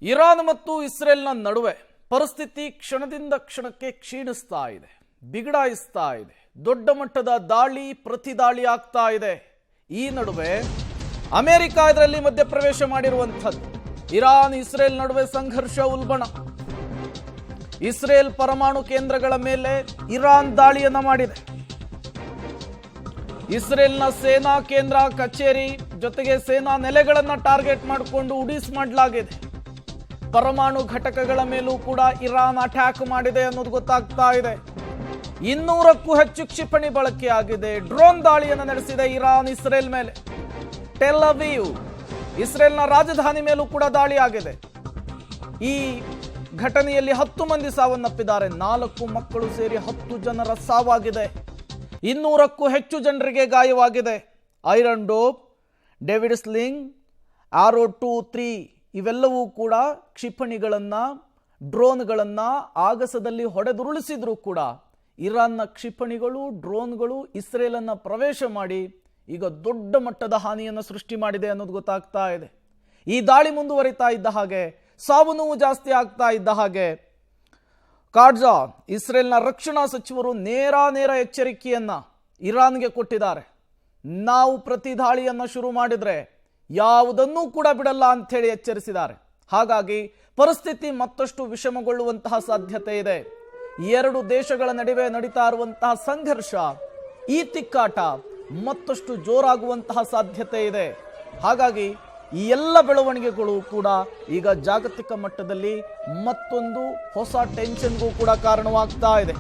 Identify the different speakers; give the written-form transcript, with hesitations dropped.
Speaker 1: Iran ಮತ್ತು ಇಸ್ರೇಲ್ನ ನಡುವೆ ಪರಿಸ್ಥಿತಿ ಕ್ಷಣದಿಂದ ಕ್ಷಣಕ್ಕೆ ಕ್ಷೀಣಿಸ್ತಾ ಇದೆ, ಬಿಗಡಾಯಿಸ್ತಾ ಇದೆ. ದೊಡ್ಡ ಮಟ್ಟದ ದಾಳಿ ಪ್ರತಿದಾಳಿ ಆಗ್ತಾ ಇದೆ. ಈ ನಡುವೆ ಅಮೆರಿಕ ಇದರಲ್ಲಿ ಮಧ್ಯಪ್ರವೇಶ ಮಾಡಿರುವಂಥದ್ದು. ಇರಾನ್ ಇಸ್ರೇಲ್ ನಡುವೆ ಸಂಘರ್ಷ ಉಲ್ಬಣ. ಇಸ್ರೇಲ್ ಪರಮಾಣು ಕೇಂದ್ರಗಳ ಮೇಲೆ ಇರಾನ್ ದಾಳಿಯನ್ನ ಮಾಡಿದೆ. ಇಸ್ರೇಲ್ನ ಸೇನಾ ಕೇಂದ್ರ, ಕಚೇರಿ ಜೊತೆಗೆ ಸೇನಾ ನೆಲೆಗಳನ್ನ ಟಾರ್ಗೆಟ್ ಮಾಡಿಕೊಂಡು ಉಡೀಸ್ ಮಾಡಲಾಗಿದೆ. ಪರಮಾಣು ಘಟಕಗಳ ಮೇಲೂ ಕೂಡ ಇರಾನ್ ಅಟ್ಯಾಕ್ ಮಾಡಿದೆ ಅನ್ನೋದು ಗೊತ್ತಾಗ್ತಾ ಇದೆ. 200ಕ್ಕೂ ಹೆಚ್ಚು ಕ್ಷಿಪಣಿ ಬಳಕೆಯಾಗಿದೆ. ಡ್ರೋನ್ ದಾಳಿಯನ್ನು ನಡೆಸಿದೆ ಇರಾನ್ ಇಸ್ರೇಲ್ ಮೇಲೆ. ಟೆಲ್ ಅವೀವ್, ಇಸ್ರೇಲ್ನ ರಾಜಧಾನಿ ಮೇಲೂ ಕೂಡ ದಾಳಿ ಆಗಿದೆ. ಈ ಘಟನೆಯಲ್ಲಿ 10 ಮಂದಿ ಸಾವನ್ನಪ್ಪಿದ್ದಾರೆ. 4 ಮಕ್ಕಳು ಸೇರಿ 10 ಜನರ ಸಾವಾಗಿದೆ. 200ಕ್ಕೂ ಹೆಚ್ಚು ಜನರಿಗೆ ಗಾಯವಾಗಿದೆ. ಐರನ್ ಡೋಮ್, ಡೇವಿಡ್ ಸ್ಲಿಂಗ್, ಆರೋ 2, 3 ಇವೆಲ್ಲವೂ ಕೂಡ ಕ್ಷಿಪಣಿಗಳನ್ನು, ಡ್ರೋನ್ಗಳನ್ನು ಆಗಸದಲ್ಲಿ ಹೊಡೆದುರುಳಿಸಿದ್ರು ಕೂಡ ಇರಾನ್ನ ಕ್ಷಿಪಣಿಗಳು, ಡ್ರೋನ್ಗಳು ಇಸ್ರೇಲನ್ನು ಪ್ರವೇಶ ಮಾಡಿ ಈಗ ದೊಡ್ಡ ಮಟ್ಟದ ಹಾನಿಯನ್ನು ಸೃಷ್ಟಿ ಮಾಡಿದೆ ಅನ್ನೋದು ಗೊತ್ತಾಗ್ತಾ ಇದೆ. ಈ ದಾಳಿ ಮುಂದುವರಿತಾ ಇದ್ದ ಹಾಗೆ, ಸಾವು ನೋವು ಜಾಸ್ತಿ ಆಗ್ತಾ ಇದ್ದ ಹಾಗೆ ಕಾಡ್ಜಾ, ಇಸ್ರೇಲ್ನ ರಕ್ಷಣಾ ಸಚಿವರು ನೇರ ಎಚ್ಚರಿಕೆಯನ್ನ ಇರಾನ್ಗೆ ಕೊಟ್ಟಿದ್ದಾರೆ. ನಾವು ಪ್ರತಿ ದಾಳಿಯನ್ನ ಶುರು ಮಾಡಿದ್ರೆ ಯಾವುದನ್ನೂ ಕೂಡ ಬಿಡಲ್ಲ ಅಂತ ಹೇಳಿ ಎಚ್ಚರಿಸಿದ್ದಾರೆ. ಹಾಗಾಗಿ ಪರಿಸ್ಥಿತಿ ಮತ್ತಷ್ಟು ವಿಷಮಗೊಳ್ಳುವಂತಹ ಸಾಧ್ಯತೆ ಇದೆ. 2 ದೇಶಗಳ ನಡುವೆ ನಡೀತಾ ಇರುವಂತಹ ಸಂಘರ್ಷ, ಈ ತಿಕ್ಕಾಟ ಮತ್ತಷ್ಟು ಜೋರಾಗುವಂತಹ ಸಾಧ್ಯತೆ ಇದೆ. ಹಾಗಾಗಿ ಈ ಎಲ್ಲ ಬೆಳವಣಿಗೆಗಳು ಕೂಡ ಈಗ ಜಾಗತಿಕ ಮಟ್ಟದಲ್ಲಿ ಮತ್ತೊಂದು ಹೊಸ ಟೆನ್ಷನ್ಗೂ ಕೂಡ ಕಾರಣವಾಗ್ತಾ ಇದೆ.